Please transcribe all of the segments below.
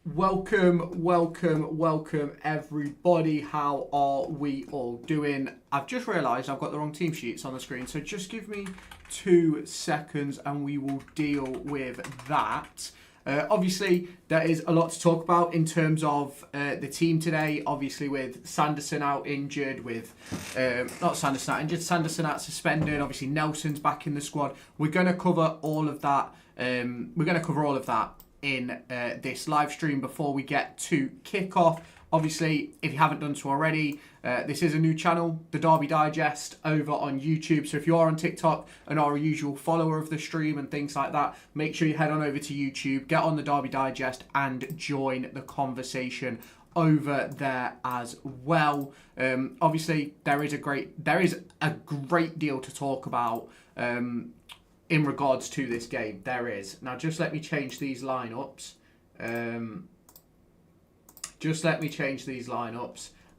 Welcome everybody. How are we all doing? I've just realised I've got the wrong team sheets on the screen, so just give me 2 seconds and we will deal with that. Obviously, there is a lot to talk about in terms of the team today. Obviously, with Sanderson out injured, with not Sanderson out injured, Sanderson out suspended. Obviously, Nelson's back in the squad. We're going to cover all of that. In this live stream before we get to kick-off. Obviously, if you haven't done so already, this is a new channel, the Derby Digest, over on YouTube. So if you are on TikTok and are a usual follower of the stream and things like that, make sure you head on over to YouTube, get on the Derby Digest and join the conversation over there as well. Obviously, there is a great deal to talk about in regards to this game. There is. Now, just let me change these lineups.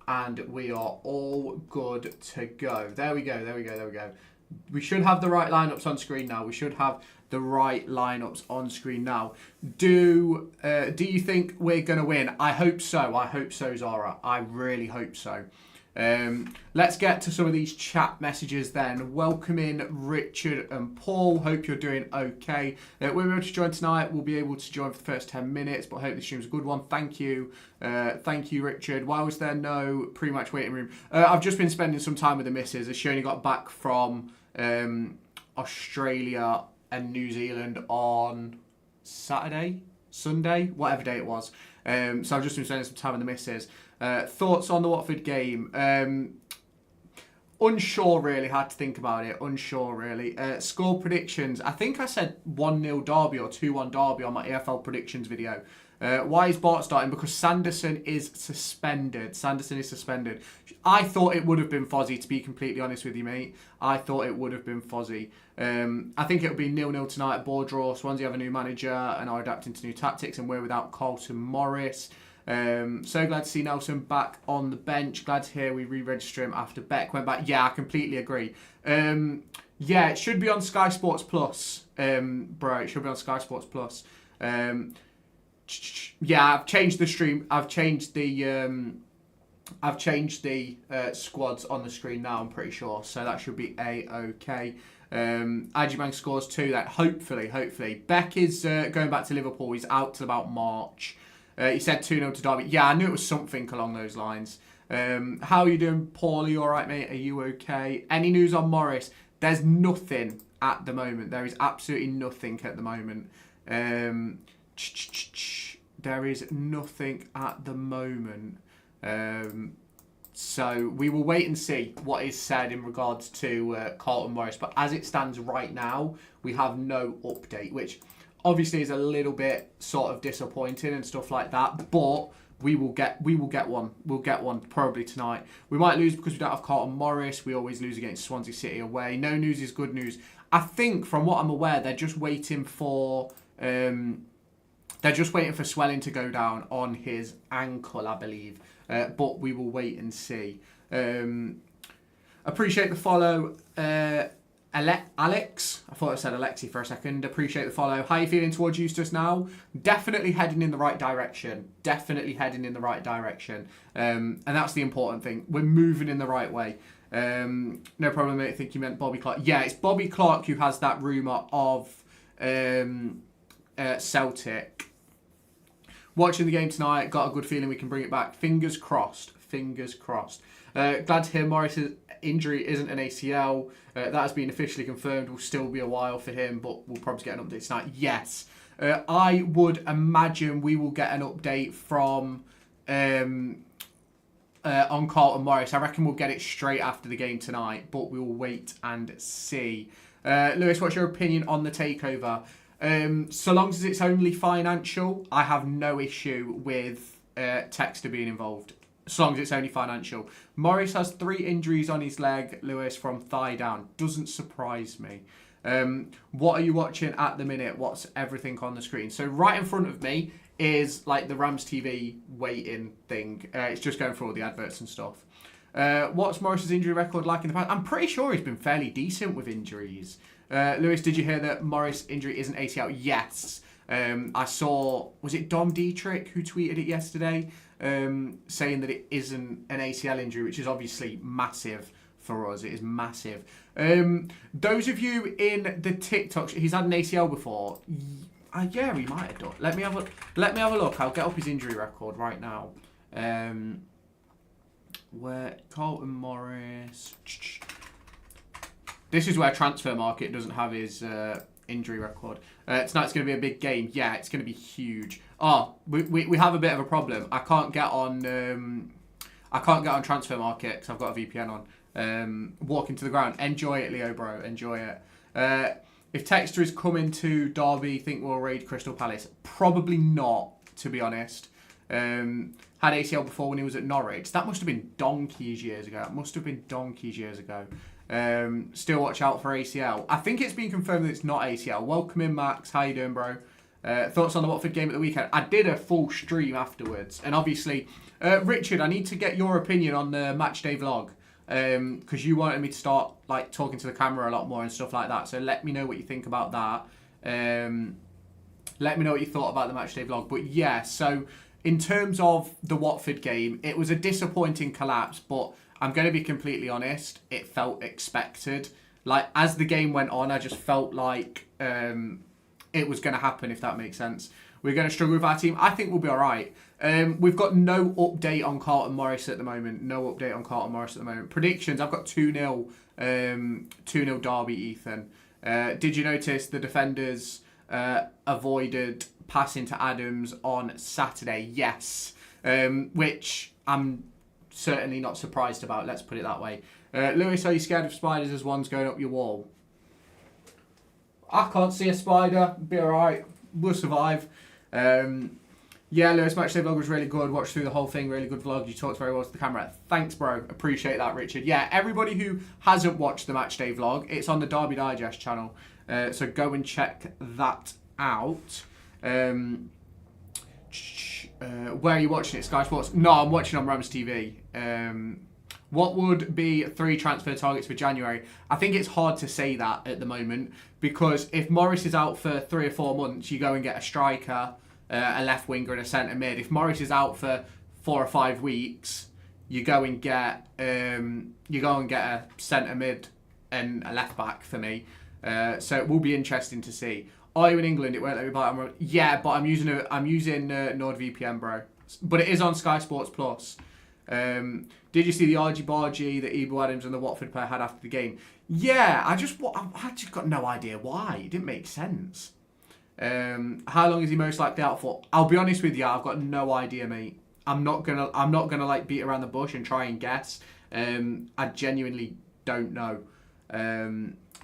And we are all good to go. There we go. We should have the right lineups on screen now. Do you think we're going to win? I hope so, Zara. I really hope so. Let's get to some of these chat messages then. Welcome in Richard and Paul. Hope you're doing okay. We're able to join tonight. We'll be able to join for the first 10 minutes, but I hope the stream's a good one. Thank you. Thank you, Richard. Why was there no pre-match waiting room? I've just been spending some time with the missus. She only got back from Australia and New Zealand on Sunday, whatever day it was. So I've just been spending some time with the missus. Thoughts on the Watford game? Unsure really, had to think about it. Score predictions. I think I said 1-0 Derby or 2-1 Derby on my EFL predictions video. Why is Bart starting? Because Sanderson is suspended. I thought it would have been Fozzie, to be completely honest with you, mate. I thought it would have been Fozzie. I think it'll be 0-0 tonight, ball draw. Swansea have a new manager and are adapting to new tactics, and we're without Carlton Morris. So glad to see Nelson back on the bench. Glad to hear we re-register him after Beck went back. Yeah, I completely agree. Yeah, it should be on Sky Sports Plus, bro. It should be on Sky Sports Plus. Yeah, I've changed the stream. I've changed the squads on the screen now. I'm pretty sure, so that should be a-okay. Ajibang scores 2. That hopefully. Beck is going back to Liverpool. He's out till about March. He said 2-0 to Derby. Yeah, I knew it was something along those lines. How are you doing, Paul? Are you all right, mate? Are you okay? Any news on Morris? There's nothing at the moment. There is absolutely nothing at the moment. There is nothing at the moment. So we will wait and see what is said in regards to Carlton Morris. But as it stands right now, we have no update, which obviously is a little bit sort of disappointing and stuff like that. But we will get one. We'll get one probably tonight. We might lose because we don't have Carlton Morris. We always lose against Swansea City away. No news is good news. I think, from what I'm aware, they're just waiting for swelling to go down on his ankle, I believe. But we will wait and see. Appreciate the follow, Alex. I thought I said Alexi for a second. Appreciate the follow. How are you feeling towards Eustace now? Definitely heading in the right direction. And that's the important thing. We're moving in the right way. No problem, mate. I think you meant Bobby Clark. Yeah, it's Bobby Clark who has that rumour of Celtic. Watching the game tonight, got a good feeling we can bring it back. Fingers crossed. Glad to hear Morris's injury isn't an ACL. That has been officially confirmed. Will still be a while for him, but we'll probably get an update tonight. Yes. I would imagine we will get an update from on Carlton Morris. I reckon we'll get it straight after the game tonight, but we will wait and see. Lewis, what's your opinion on the takeover? So long as it's only financial, I have no issue with Textor being involved. So long as it's only financial. Morris has 3 injuries on his leg, Lewis, from thigh down. Doesn't surprise me. What are you watching at the minute? What's everything on the screen? So right in front of me is like the Rams TV waiting thing. It's just going through all the adverts and stuff. What's Morris's injury record like in the past? I'm pretty sure he's been fairly decent with injuries. Lewis, did you hear that Morris' injury isn't ACL? Yes. I saw, was it Dom Dietrich who tweeted it yesterday, saying that it isn't an ACL injury, which is obviously massive for us. It is massive. Those of you in the TikTok, he's had an ACL before. Yeah, he might have done. Let me have a look. I'll get up his injury record right now. Where Carlton Morris. This is where Transfer Market doesn't have his injury record. Tonight's going to be a big game. Yeah, it's going to be huge. Oh, we have a bit of a problem. I can't get on Transfer Market because I've got a VPN on. Walking to the ground. Enjoy it, Leo, bro. Enjoy it. If Texter is coming to Derby, think we'll raid Crystal Palace? Probably not, to be honest. Had ACL before when he was at Norwich. That must have been donkeys years ago. Still watch out for ACL. I think it's been confirmed that it's not ACL. Welcome in, Max. How you doing, bro? Thoughts on the Watford game at the weekend? I did a full stream afterwards. And obviously, Richard, I need to get your opinion on the match day vlog. Because you wanted me to start like talking to the camera a lot more and stuff like that. So let me know what you think about that. Let me know what you thought about the match day vlog. But yeah, so in terms of the Watford game, it was a disappointing collapse, but I'm going to be completely honest, it felt expected. Like, as the game went on, I just felt like it was going to happen, if that makes sense. We're going to struggle with our team. I think we'll be all right. We've got no update on Carlton Morris at the moment. Predictions, I've got 2-0. 2-0 Derby, Ethan. Did you notice the defenders avoided passing to Adams on Saturday? Yes. Which I'm certainly not surprised about, let's put it that way. Lewis, are you scared of spiders as one's going up your wall? I can't see a spider. Be alright. We'll survive. Yeah, Lewis, match day vlog was really good. Watched through the whole thing. Really good vlog. You talked very well to the camera. Thanks, bro. Appreciate that, Richard. Yeah, everybody who hasn't watched the match day vlog, it's on the Derby Digest channel. So go and check that out. Where are you watching it? Sky Sports? No, I'm watching on Rams TV. What would be 3 transfer targets for January? I think it's hard to say that at the moment because if Morris is out for 3 or 4 months, you go and get a striker, a left winger, and a centre mid. If Morris is out for 4 or 5 weeks, you go and get a centre mid and a left back for me. So it will be interesting to see. Are you in England? It won't let me buy it. Yeah, but I'm using NordVPN, bro. But it is on Sky Sports Plus. Did you see the argy-bargy that Ibu Adams and the Watford player had after the game? Yeah, I just got no idea why. It didn't make sense. How long is he most likely out for? I'll be honest with you, I've got no idea, mate. I'm not gonna like beat around the bush and try and guess. I genuinely don't know.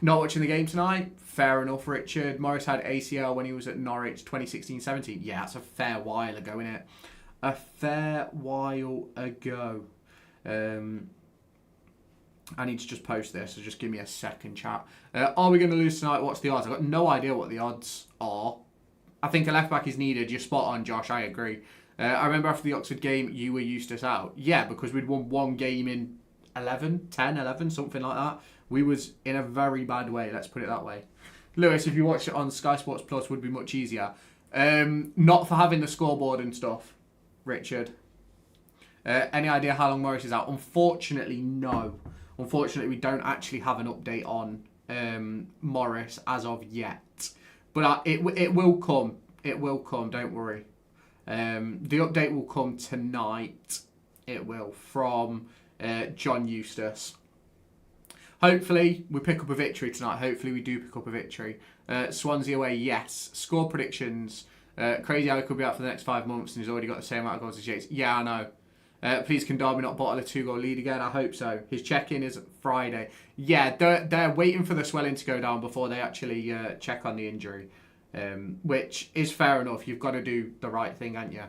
Not watching the game tonight? Fair enough, Richard. Morris had ACL when he was at Norwich 2016-17. Yeah, that's a fair while ago, innit? A fair while ago. I need to just post this, so just give me a second, chat. Are we going to lose tonight? What's the odds? I've got no idea what the odds are. I think a left back is needed. You're spot on, Josh. I agree. I remember after the Oxford game, you were Eustace out. Yeah, because we'd won 1 game in 11, something like that. We was in a very bad way, let's put it that way. Lewis, if you watch it on Sky Sports Plus, would be much easier. Not for having the scoreboard and stuff, Richard. Any idea how long Morris is out? Unfortunately, no. Unfortunately, we don't actually have an update on Morris as of yet. But it will come. It will come, don't worry. The update will come tonight. It will, from John Eustace. Hopefully, we pick up a victory tonight. Hopefully, we do pick up a victory. Swansea away, yes. Score predictions. Crazy how he could be out for the next 5 months and he's already got the same amount of goals as Yates. Yeah, I know. Please, can Derby not bottle a 2-goal lead again? I hope so. His check-in is Friday. Yeah, they're waiting for the swelling to go down before they actually check on the injury, which is fair enough. You've got to do the right thing, haven't you?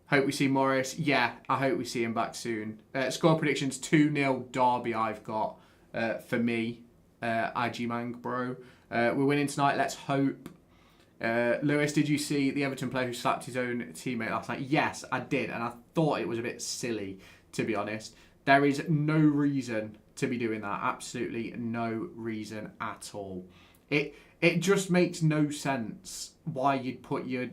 Hope we see Morris. Yeah, I hope we see him back soon. Score predictions, 2-0 Derby I've got for me. IG Mang, bro. We're winning tonight, let's hope. Lewis, did you see the Everton player who slapped his own teammate last night? Yes, I did, and I thought it was a bit silly, to be honest. There is no reason to be doing that. Absolutely no reason at all. It just makes no sense why you'd put your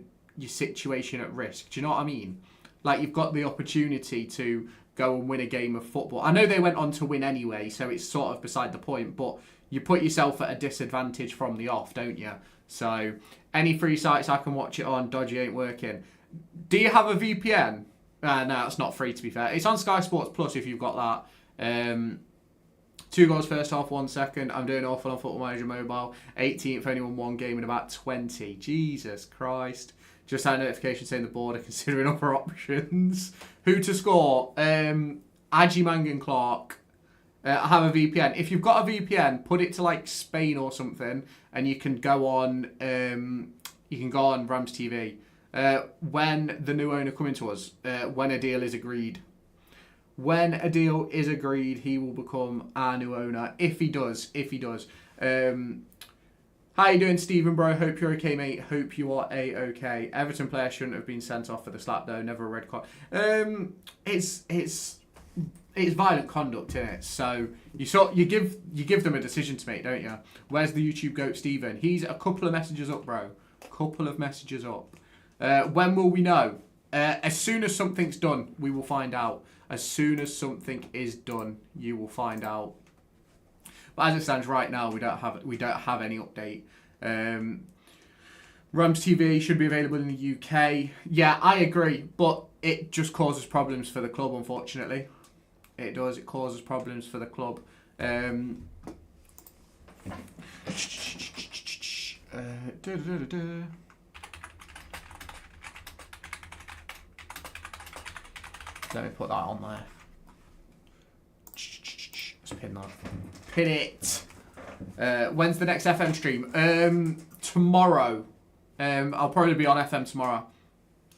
situation at risk. Do you know what I mean? Like, you've got the opportunity to go and win a game of football. I know they went on to win anyway, so it's sort of beside the point, but you put yourself at a disadvantage from the off, don't you? So, any free sites I can watch it on, dodgy ain't working. Do you have a VPN? No, it's not free, to be fair. It's on Sky Sports Plus if you've got that. 2 goals first half, 1 second. I'm doing awful on Football Manager Mobile. 18th, only won 1 game in about 20. Jesus Christ. Just had a notification saying the board are considering other options. Who to score? Agyemang and Clark. I have a VPN. If you've got a VPN, put it to like Spain or something, and you can go on. Rams TV. When the new owner coming to us, when a deal is agreed. When a deal is agreed, he will become our new owner. If he does. How you doing, Stephen, bro? Hope you're okay, mate. Hope you are a-okay. Everton player shouldn't have been sent off for the slap, though. Never a red card. It's violent conduct, isn't it? So you give them a decision to make, don't you? Where's the YouTube goat, Stephen? He's a couple of messages up, bro. Couple of messages up. When will we know? As soon as something's done, we will find out. As soon as something is done, you will find out. But as it stands right now, we don't have any update. Rams TV should be available in the UK. Yeah, I agree, but it just causes problems for the club, unfortunately. It does. It causes problems for the club. Let me put that on there. Let's pin that. Pin it. When's the next FM stream? Tomorrow. I'll probably be on FM tomorrow.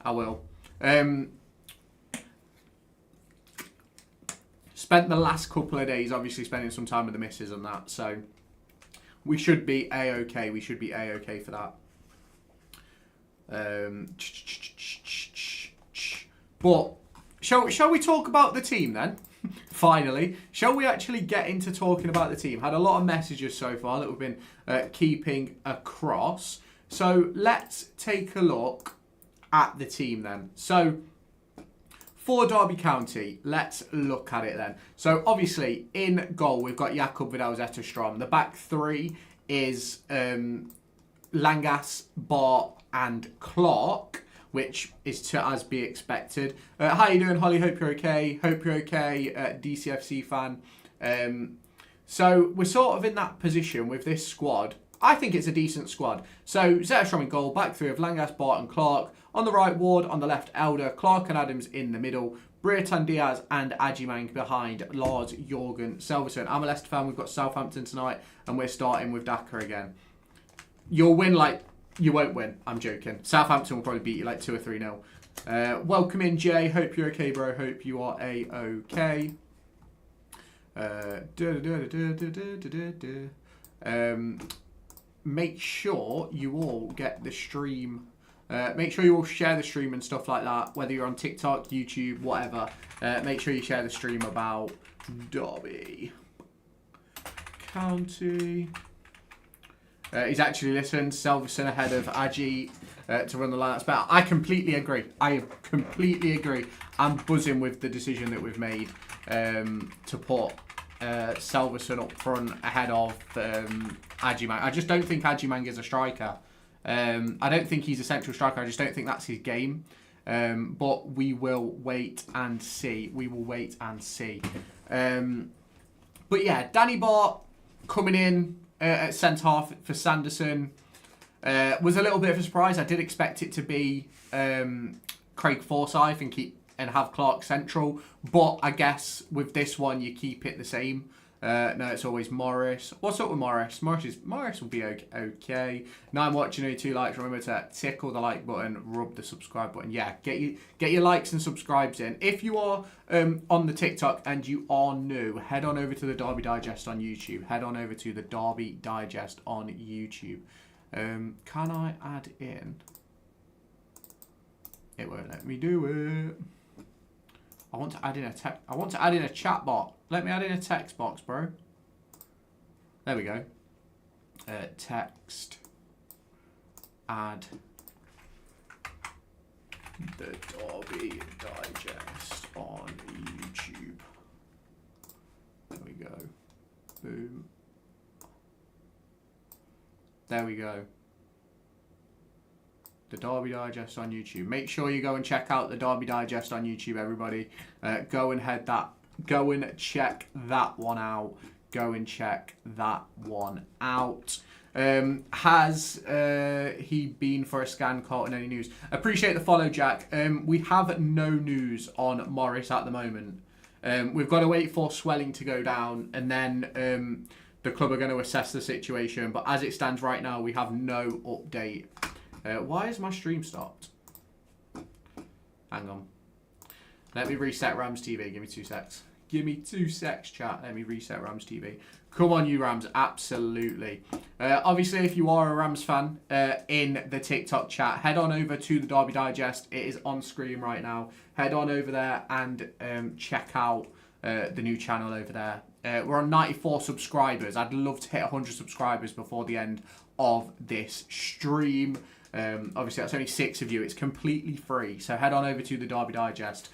I will. Spent the last couple of days obviously spending some time with the missus and that, so we should be A-okay. We should be A-okay for that. But shall we talk about the team then? Finally, shall we actually get into talking about the team? Had a lot of messages so far that we've been keeping across. So let's take a look at the team then. So for Derby County, let's look at it then. So obviously in goal we've got Jakub Vidal-Zetterstrom. The back three is Langas, Bart and Clark, which is to as be expected. How you doing, Holly? Hope you're okay. DCFC fan. So we're sort of in that position with this squad. I think it's a decent squad. So Zetterstrom in goal, back three of Langas, Bart and Clark. On the right, Ward. On the left, Elder. Clark and Adams in the middle. Brereton Diaz and Agyemang behind Lars, Jorgen, Selverson. I'm a Leicester fan. We've got Southampton tonight, and we're starting with Daka again. You'll win like... You won't win. I'm joking. Southampton will probably beat you like 2 or 3-0. Welcome in, Jay. Hope you're okay, bro. Hope you are A-okay. Make sure you all get the stream. Make sure you all share the stream and stuff like that. Whether you're on TikTok, YouTube, whatever. Make sure you share the stream about Derby County. He's actually listened. Selverson ahead of Agi to run the line. That's better. I completely agree. I'm buzzing with the decision that we've made to put Selverson up front ahead of Agyemang. I just don't think Agyemang is a striker. I don't think he's a central striker. I just don't think that's his game. But we will wait and see. But yeah, Danny Bart coming in at centre-half for Sanderson was a little bit of a surprise. I did expect it to be Craig Forsyth and have Clark central, but I guess with this one you keep it the same. No, it's always Morris. What's up with Morris? Morris will be okay. Now I'm watching, only 2 likes. Remember to tickle the like button, rub the subscribe button. Yeah, get your likes and subscribes in. If you are on the TikTok and you are new, head on over to the Derby Digest on YouTube. Can I add in? It won't let me do it. I want to add in a chat bot. Let me add in a text box, bro. There we go. text, add the Derby Digest on YouTube. There we go. Boom. There we go. The Derby Digest on YouTube. Make sure you go and check out the Derby Digest on YouTube, everybody. Go and check that one out. Go and check that one out. Has he been for a scan, Carlton? Any news? Appreciate the follow, Jack. We have no news on Morris at the moment. We've got to wait for swelling to go down, and then the club are going to assess the situation. But as it stands right now, we have no update. Why is my stream stopped? Hang on. Let me reset Rams TV. Give me 2 secs. Give me 2 secs, chat. Let me reset Rams TV. Come on, you Rams. Absolutely. Obviously, if you are a Rams fan in the TikTok chat, head on over to the Derby Digest. It is on screen right now. Head on over there and check out the new channel over there. We're on 94 subscribers. I'd love to hit 100 subscribers before the end of this stream. Obviously, that's only 6 of you. It's completely free. So head on over to the Derby Digest.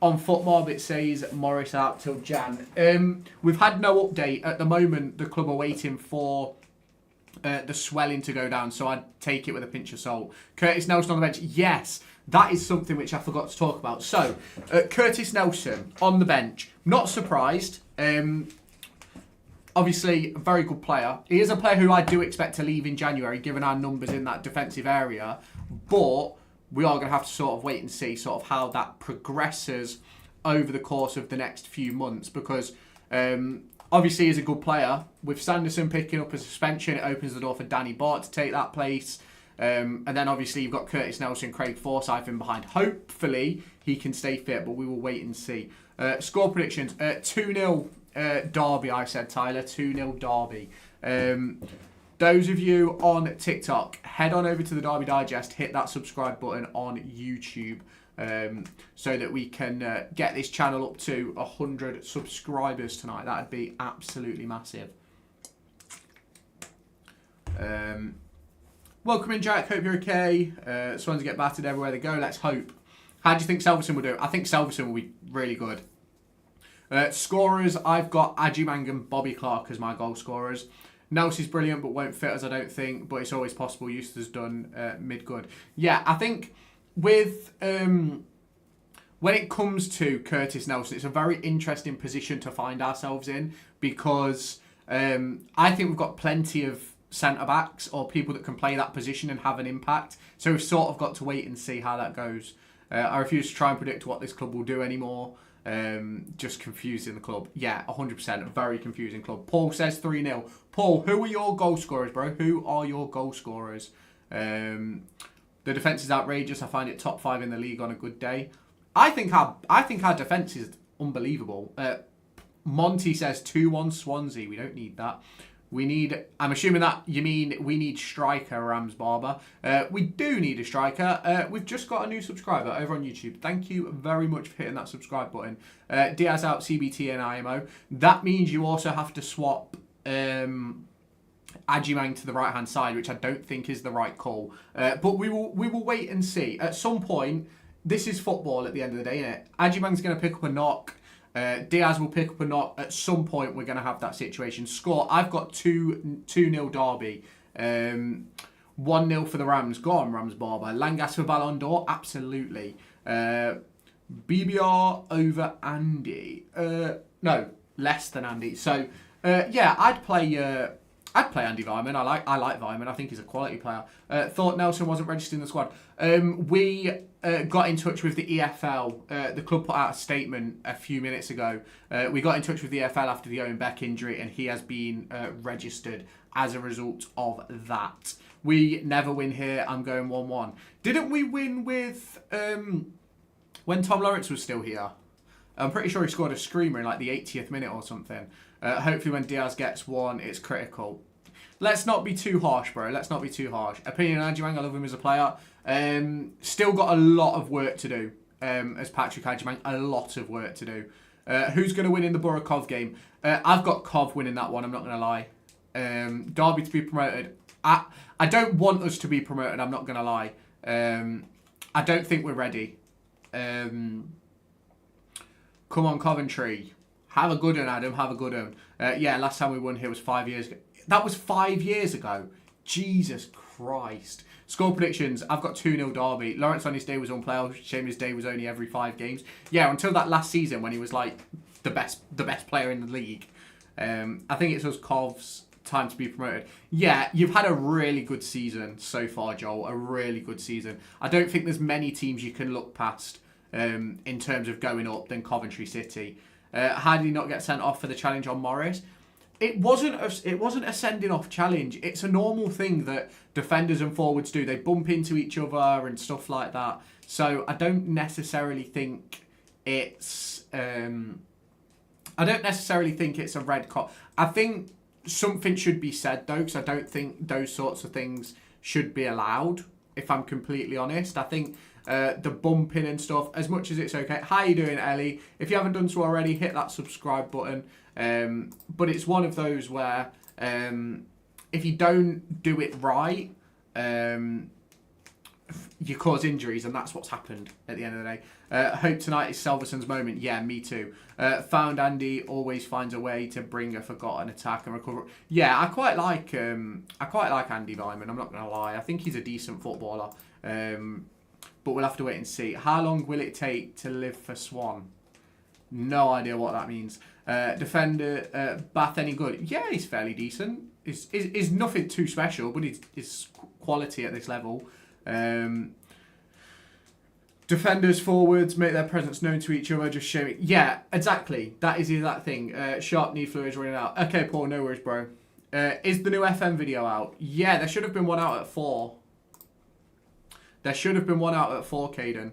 On FootMob, it says Morris out till Jan. We've had no update. At the moment, the club are waiting for the swelling to go down, so I'd take it with a pinch of salt. Curtis Nelson on the bench. Yes, that is something which I forgot to talk about. So, Curtis Nelson on the bench. Not surprised. Obviously, a very good player. He is a player who I do expect to leave in January, given our numbers in that defensive area. But we are going to have to sort of wait and see sort of how that progresses over the course of the next few months, because obviously he's a good player. With Sanderson picking up a suspension, it opens the door for Danny Bart to take that place. And then obviously you've got Curtis Nelson, Craig Forsyth in behind. Hopefully he can stay fit, but we will wait and see. Score predictions, 2-0 Derby, I said, Tyler. 2-0 Derby. Those of you on TikTok, head on over to the Derby Digest, hit that subscribe button on YouTube so that we can get this channel up to 100 subscribers tonight. That would be absolutely massive. Welcome in, Jack. Hope you're okay. Swansea get battered everywhere they go. Let's hope. How do you think Selverson will do? I think Selverson will be really good. Scorers, I've got Adjumang and Bobby Clark as my goal scorers. Nelson's brilliant, but won't fit us, I don't think. But it's always possible. Eustace's done mid-good. Yeah, I think with when it comes to Curtis Nelson, it's a very interesting position to find ourselves in, because I think we've got plenty of centre-backs or people that can play that position and have an impact. So we've sort of got to wait and see how that goes. I refuse to try and predict what this club will do anymore. Just confusing the club. Yeah, 100%. A very confusing club. Paul says 3-0. Paul, who are your goal scorers, bro? Who are your goal scorers? The defence is outrageous. I find it top 5 in the league on a good day. I think our defence is unbelievable. Monty says 2-1 Swansea. We don't need that. We need, I'm assuming that you mean we need striker, Rams Barber. We do need a striker. We've just got a new subscriber over on YouTube. Thank you very much for hitting that subscribe button. Diaz out, CBT and IMO. That means you also have to swap Adjumang to the right-hand side, which I don't think is the right call. But we will wait and see. At some point, this is football at the end of the day, isn't it? Adjumang's going to pick up a knock. Diaz will pick up a knock. At some point, we're going to have that situation. Score, I've got 2-0 Derby. 1-0 for the Rams. Go on, Rams Barber. Langas for Ballon d'Or? Absolutely. BBR over Andy. No, less than Andy. So, yeah, I'd play Andy Vyman. I like Vyman. I think he's a quality player. Thought Nelson wasn't registered in the squad. We got in touch with the EFL. The club put out a statement a few minutes ago. We got in touch with the EFL after the Owen Beck injury, and he has been registered as a result of that. We never win here. I'm going 1-1. Didn't we win with when Tom Lawrence was still here? I'm pretty sure he scored a screamer in like the 80th minute or something. Hopefully when Diaz gets one, it's critical. Let's not be too harsh, bro. Let's not be too harsh. Opinion on Adjumang, I love him as a player. Still got a lot of work to do as Patrick Adjumang. A lot of work to do. Who's going to win in the Borough Cov game? I've got Cov winning that one, I'm not going to lie. Derby to be promoted. I don't want us to be promoted, I'm not going to lie. I don't think we're ready. Come on, Coventry. Have a good one, Adam. Have a good one. Yeah, last time we won here was 5 years ago. That was 5 years ago. Jesus Christ. Score predictions. I've got 2-0 Derby. Lawrence on his day was unplayable. Shame his day was only every 5 games. Yeah, until that last season when he was like the best player in the league. I think it's us Covs. Time to be promoted. Yeah, you've had a really good season so far, Joel. A really good season. I don't think there's many teams you can look past in terms of going up than Coventry City. How did he not get sent off for the challenge on Morris? It wasn't a sending off challenge. It's a normal thing that defenders and forwards do. They bump into each other and stuff like that. So I don't necessarily think it's a red card. I think something should be said though, because I don't think those sorts of things should be allowed, if I'm completely honest. I think the bumping and stuff, as much as it's okay. How you doing, Ellie? If you haven't done so already, hit that subscribe button. But it's one of those where if you don't do it right, you cause injuries, and that's what's happened at the end of the day. Hope tonight is Selverson's moment. Yeah, me too. Found Andy always finds a way to bring a forgotten attack and recover. Yeah, I quite like Andy Vyman. I'm not gonna lie. I think he's a decent footballer. But we'll have to wait and see. How long will it take to live for Swan? No idea what that means. Defender Bath any good? Yeah, he's fairly decent. He's nothing too special, but he's quality at this level. Defenders, forwards, make their presence known to each other, just showing. Yeah, exactly. That is that thing. Sharp knee fluid is running out. Okay, Paul, no worries, bro. Is the new FM video out? Yeah, there should have been one out at 4. There should have been one out at 4, Caden.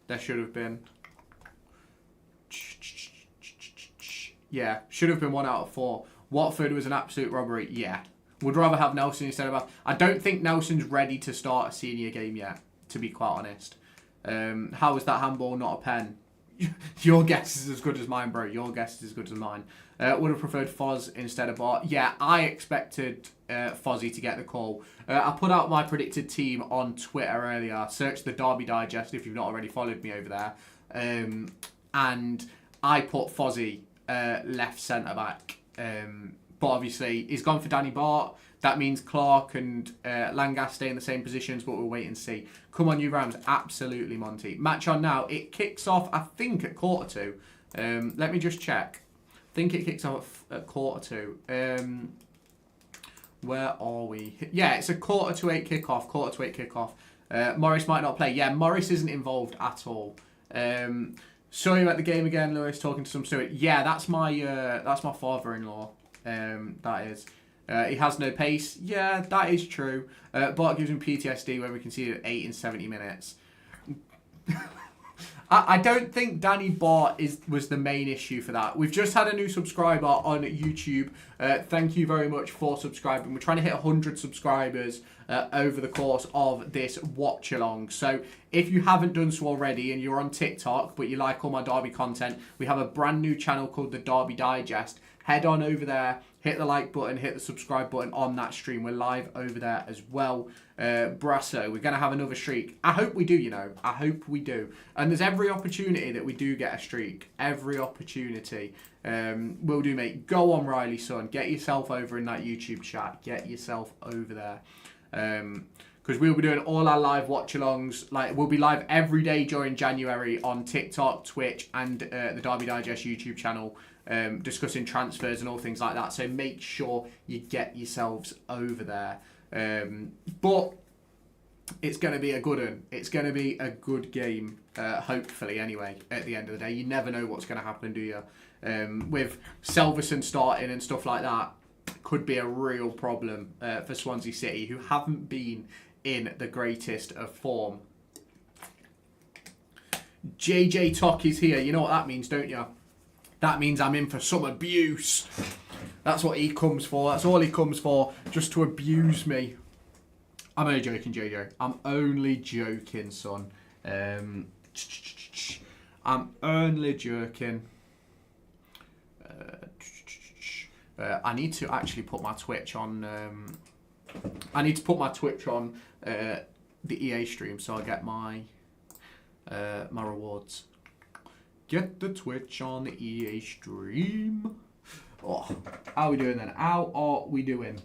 There should have been. Yeah, should have been one out of 4. Watford was an absolute robbery. Yeah. Would rather have Nelson instead of... I don't think Nelson's ready to start a senior game yet, to be quite honest. How was that handball not a pen? Your guess is as good as mine, bro. Your guess is as good as mine. Would have preferred Foz instead of Bart. Yeah, I expected Fozzie to get the call. I put out my predicted team on Twitter earlier. Search the Derby Digest if you've not already followed me over there. And I put Fozzie left centre-back. But obviously, he's gone for Danny Bart. That means Clark and Langas stay in the same positions, but we'll wait and see. Come on, you Rams. Absolutely, Monty. Match on now. It kicks off, I think, at 1:45. Let me just check. I think it kicks off at 1:45. Where are we? Yeah, it's a 7:45 kickoff. 7:45 kickoff. Morris might not play. Yeah, Morris isn't involved at all. Saw you at the game again, Lewis, talking to some Stuart. Yeah, that's my father-in-law. That is. He has no pace. Yeah, that is true. Bart gives him PTSD when we conceded 8 in 70 minutes. I don't think Danny Bart was the main issue for that. We've just had a new subscriber on YouTube. Thank you very much for subscribing. We're trying to hit 100 subscribers over the course of this watch along. So if you haven't done so already and you're on TikTok but you like all my Derby content, we have a brand new channel called the Derby Digest. Head on over there, hit the like button, hit the subscribe button on that stream. We're live over there as well. Brasso, we're going to have another streak. I hope we do, you know. I hope we do. And there's every opportunity that we do get a streak. Every opportunity. Will do, mate. Go on, Riley, son. Get yourself over in that YouTube chat. Get yourself over there. Because we'll be doing all our live watch-alongs. Like, we'll be live every day during January on TikTok, Twitch, and the Derby Digest YouTube channel. Discussing transfers and all things like that. So make sure you get yourselves over there. But it's going to be a good one. It's going to be a good game, hopefully, anyway, at the end of the day. You never know what's going to happen, do you? With Selverson starting and stuff like that, could be a real problem for Swansea City, who haven't been in the greatest of form. JJ Tock is here. You know what that means, don't you? That means I'm in for some abuse. That's what he comes for. That's all he comes for, just to abuse me. I'm only joking, JJ. I'm only joking, son. I'm only joking. I need to actually put my Twitch on. I need to put my Twitch on the EA stream so I get my my rewards. Get the Twitch on the EA stream. Oh, how are we doing then? How are we doing?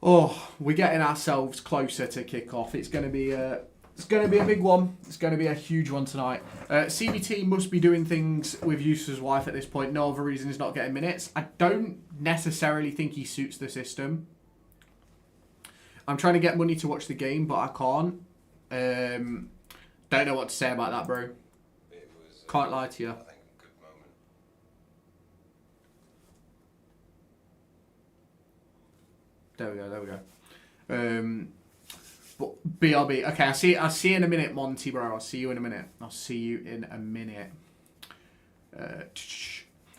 Oh, we're getting ourselves closer to kick off. It's going to be a big one. It's going to be a huge one tonight. CBT must be doing things with Eustace's wife at this point. No other reason he's not getting minutes. I don't necessarily think he suits the system. I'm trying to get money to watch the game, but I can't. Don't know what to say about that, bro. Can't lie to you. There we go. But BRB. Okay, I'll see you in a minute, Monty, bro. I'll see you in a minute.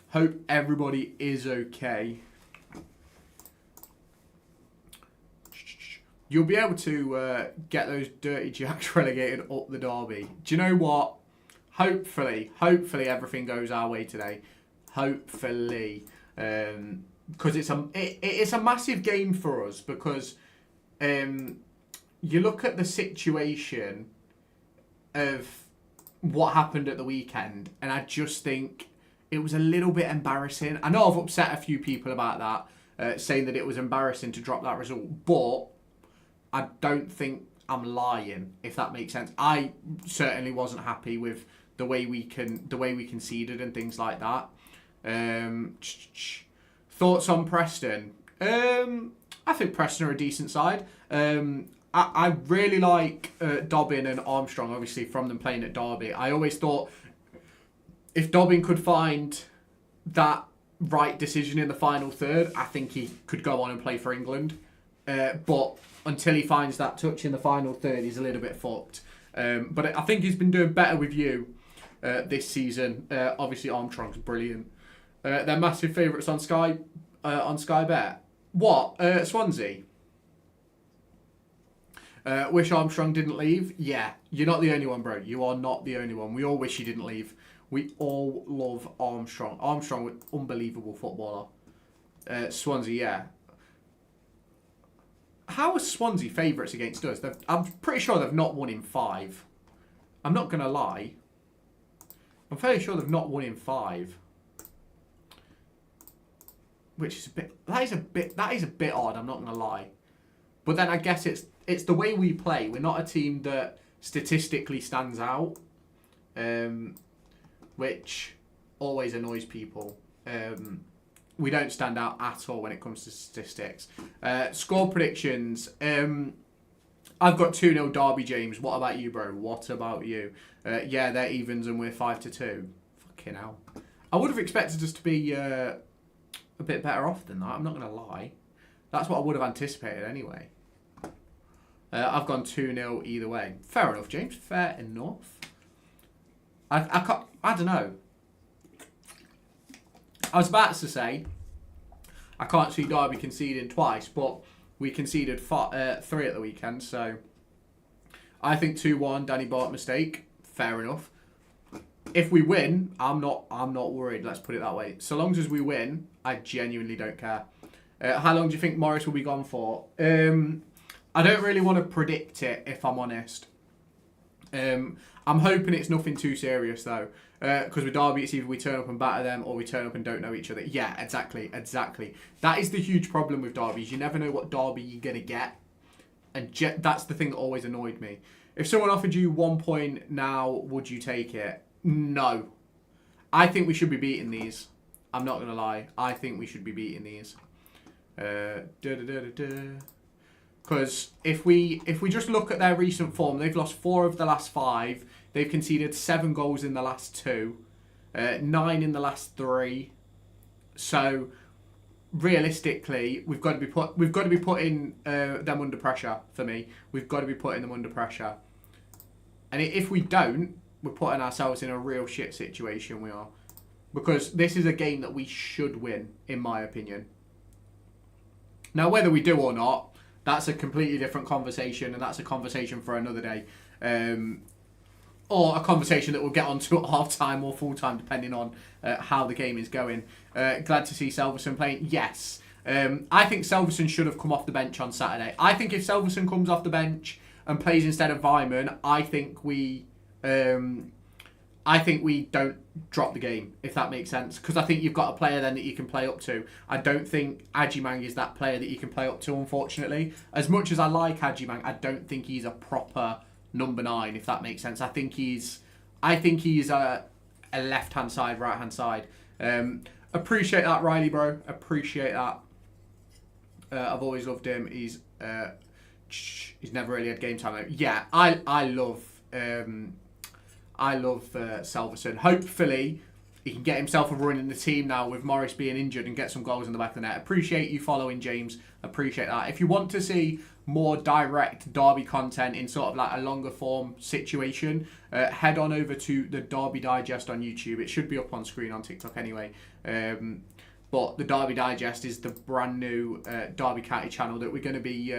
Hope everybody is okay. You'll be able to get those dirty jacks relegated up the derby. Do you know what? Hopefully everything goes our way today. Hopefully. Because it's a massive game for us, because you look at the situation of what happened at the weekend, and I just think it was a little bit embarrassing. I know I've upset a few people about that, saying that it was embarrassing to drop that result, but I don't think I'm lying, if that makes sense. I certainly wasn't happy with the way we conceded and things like that. Thoughts on Preston? I think Preston are a decent side. I really like Dobbin and Armstrong, obviously, from them playing at Derby. I always thought if Dobbin could find that right decision in the final third, I think he could go on and play for England. But until he finds that touch in the final third, he's a little bit fucked. But I think he's been doing better with you this season. Obviously, Armstrong's brilliant. They're massive favourites on Sky Bet. What? Swansea? Wish Armstrong didn't leave? Yeah, you're not the only one, bro. You are not the only one. We all wish he didn't leave. We all love Armstrong. Armstrong was an unbelievable footballer. Swansea, yeah. How are Swansea favourites against us? I'm pretty sure they've not won in 5. I'm not going to lie. I'm fairly sure they've not won in 5. Which is a bit... That is a bit odd, I'm not going to lie. But then I guess it's the way we play. We're not a team that statistically stands out. Which always annoys people. We don't stand out at all when it comes to statistics. Score predictions. I've got 2-0 Derby, James. What about you, bro? What about you? Yeah, they're evens and we're 5-2. Fucking hell. I would have expected us to be a bit better off than that. I'm not going to lie. That's what I would have anticipated anyway. I've gone 2-0 either way. Fair enough, James. Fair enough. I don't know. I was about to say I can't see Derby conceding twice, but we conceded 3 at the weekend, so I think 2-1, Danny Bart mistake. Fair enough. If we win, I'm not worried, let's put it that way. So long as we win, I genuinely don't care. How long do you think Morris will be gone for? I don't really want to predict it, if I'm honest. I'm hoping it's nothing too serious, though. Because with Derby, it's either we turn up and batter them or we turn up and don't know each other. Yeah, exactly. That is the huge problem with derbies. You never know what derby you're going to get. And that's the thing that always annoyed me. If someone offered you 1 point now, would you take it? No. I think we should be beating these. I'm not going to lie. I think we should be beating these. Because if we just look at their recent form, they've lost 4 of the last 5. They've conceded 7 goals in the last 2, 9 in the last 3. So realistically, we've got to be putting them under pressure. For me, we've got to be putting them under pressure. And if we don't, we're putting ourselves in a real shit situation. We are, because this is a game that we should win, in my opinion. Now, whether we do or not, that's a completely different conversation, and that's a conversation for another day. or a conversation that we'll get onto at half-time or full-time, depending on how the game is going. Glad to see Selverson playing. Yes. I think Selverson should have come off the bench on Saturday. I think if Selverson comes off the bench and plays instead of Vyman, I think we don't drop the game, if that makes sense. Because I think you've got a player then that you can play up to. I don't think Adjimang is that player that you can play up to, unfortunately. As much as I like Adjimang, I don't think he's a proper number 9, if that makes sense. I think he's a left-hand side, right-hand side. Appreciate that, Riley, bro. Appreciate that. I've always loved him. He's never really had game time though. Yeah, I love Selverson. Hopefully, he can get himself a run in the team now with Morris being injured and get some goals in the back of the net. Appreciate you following, James. Appreciate that. If you want to see more direct Derby content in sort of like a longer form situation, head on over to the Derby Digest on YouTube. It should be up on screen on TikTok anyway. But the Derby Digest is the brand new Derby County channel that we're going to be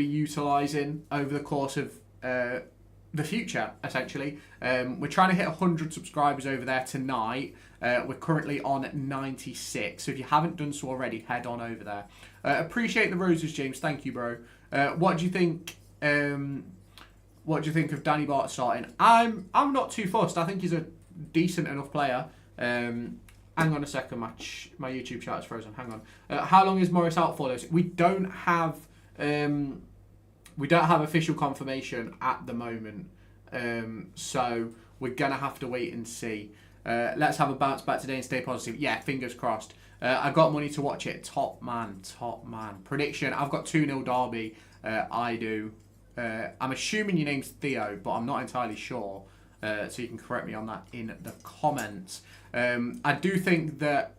utilising over the course of the future, essentially. We're trying to hit 100 subscribers over there tonight. We're currently on 96. So if you haven't done so already, head on over there. Appreciate the roses, James. Thank you, bro. What do you think? What do you think of Danny Bart starting? I'm not too fussed. I think he's a decent enough player. Hang on a second, my YouTube chat is frozen. Hang on. How long is Morris out for this? We don't have official confirmation at the moment. So we're gonna have to wait and see. Let's have a bounce back today and stay positive. Yeah, fingers crossed. I got money to watch it. Top man. Prediction: I've got 2-0 Derby. I do. I'm assuming your name's Theo, but I'm not entirely sure. So you can correct me on that in the comments. I do think that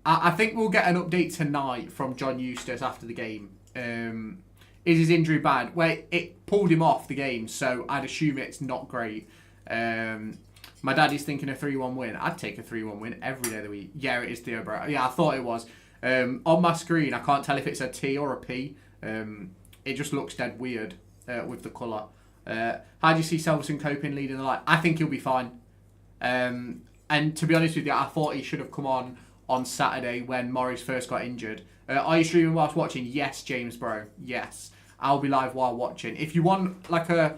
I think we'll get an update tonight from John Eustace after the game. Is his injury bad? Well, it pulled him off the game, so I'd assume it's not great. My daddy's thinking a 3-1 win. I'd take a 3-1 win every day of the week. Yeah, it is Theo, bro. Yeah, I thought it was. On my screen, I can't tell if it's a T or a P. It just looks dead weird with the colour. How do you see Selverson coping leading the line? I think he'll be fine. And to be honest with you, I thought he should have come on Saturday when Morris first got injured. Are you streaming whilst watching? Yes, James, bro. Yes. I'll be live while watching. If you want like a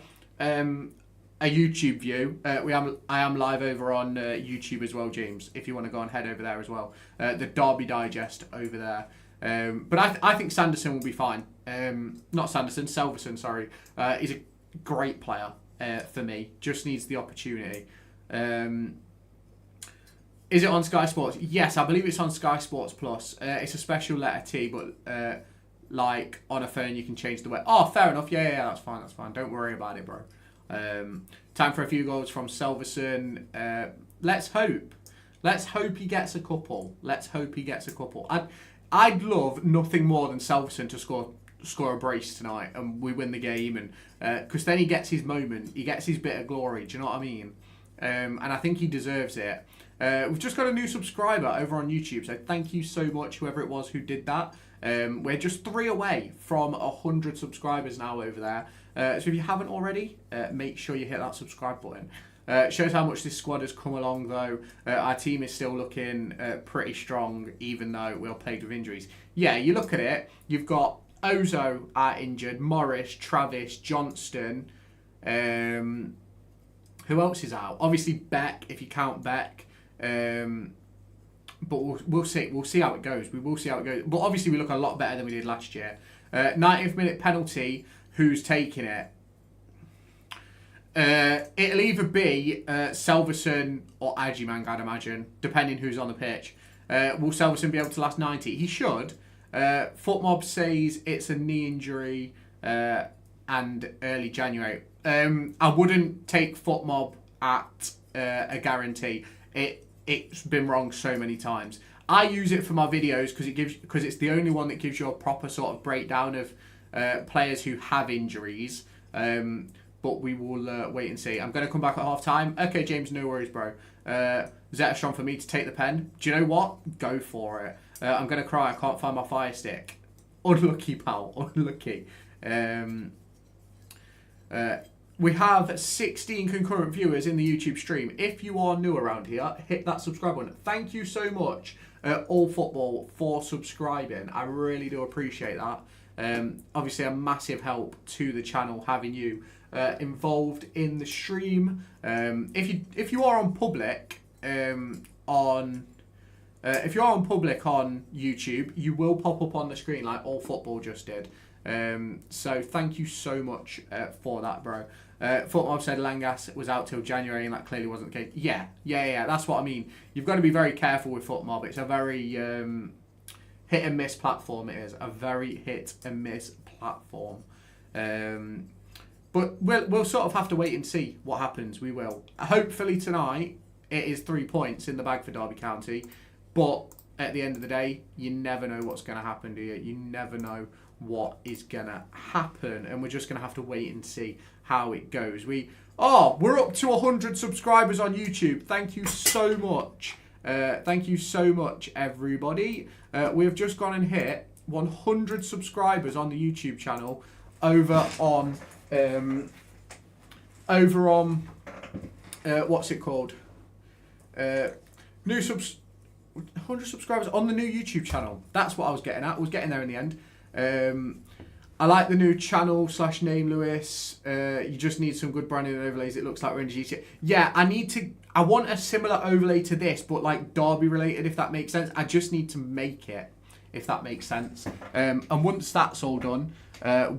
YouTube view, I am live over on YouTube as well, James. If you want to go and head over there as well. The Derby Digest over there. But I think Sanderson will be fine. Not Sanderson, Selverson, sorry. He's a great player for me. Just needs the opportunity. Is it on Sky Sports? Yes, I believe it's on Sky Sports Plus. It's a special letter T, but like on a phone you can change the way. Oh, fair enough. Yeah, that's fine. Don't worry about it, bro. Time for a few goals from Selverson. Let's hope he gets a couple. I'd love nothing more than Selverson to score a brace tonight and we win the game, and because then he gets his moment, he gets his bit of glory. Do you know what I mean? And I think he deserves it. We've just got a new subscriber over on YouTube, so thank you so much, whoever it was who did that. We're just 3 away from 100 subscribers now over there. So if you haven't already, make sure you hit that subscribe button. Shows how much this squad has come along, though. Our team is still looking pretty strong, even though we're plagued with injuries. Yeah, you look at it, you've got Ozo injured, Morris, Travis, Johnston. Who else is out? Obviously Beck, if you count Beck. But we'll see. We'll see how it goes. We will see how it goes. But obviously we look a lot better than we did last year. 90th minute penalty. Who's taking it? It'll either be Selverson or Adjimang, I'd imagine, depending who's on the pitch. Will Selverson be able to last 90? He should. Footmob says it's a knee injury and early January. I wouldn't take Footmob at a guarantee. It's been wrong so many times. I use it for my videos because it's the only one that gives you a proper sort of breakdown of players who have injuries. But we will wait and see. I'm going to come back at half time. Okay, James, no worries, bro. Zetterstrom for me to take the pen. Do you know what? Go for it. I'm going to cry. I can't find my fire stick. Unlucky, pal. Unlucky. We have 16 concurrent viewers in the YouTube stream. If you are new around here, hit that subscribe button. Thank you so much, All Football, for subscribing. I really do appreciate that. Obviously, a massive help to the channel having you involved in the stream. If you are on public if you're on public on YouTube, you will pop up on the screen like All Football just did. So thank you so much for that, bro. Footmob said Langas was out till January, and that clearly wasn't the case. Yeah. That's what I mean. You've got to be very careful with Footmob. It's a very hit and miss platform. It is a very hit and miss platform. But we'll sort of have to wait and see what happens. We will. Hopefully tonight it is 3 points in the bag for Derby County. But at the end of the day, you never know what's going to happen, do you? You never know what is going to happen. And we're just going to have to wait and see how it goes. We're up to 100 subscribers on YouTube. Thank you so much. Thank you so much, everybody. We've just gone and hit 100 subscribers on the YouTube channel over on what's it called? 100 subscribers on the new YouTube channel. That's what I was getting at. I was getting there in the end. I like the new channel / name, Lewis. You just need some good branding and overlays. It looks like we're in GTA. Yeah, I want a similar overlay to this, but like Derby related, if that makes sense. I just need to make it, if that makes sense. And once that's all done,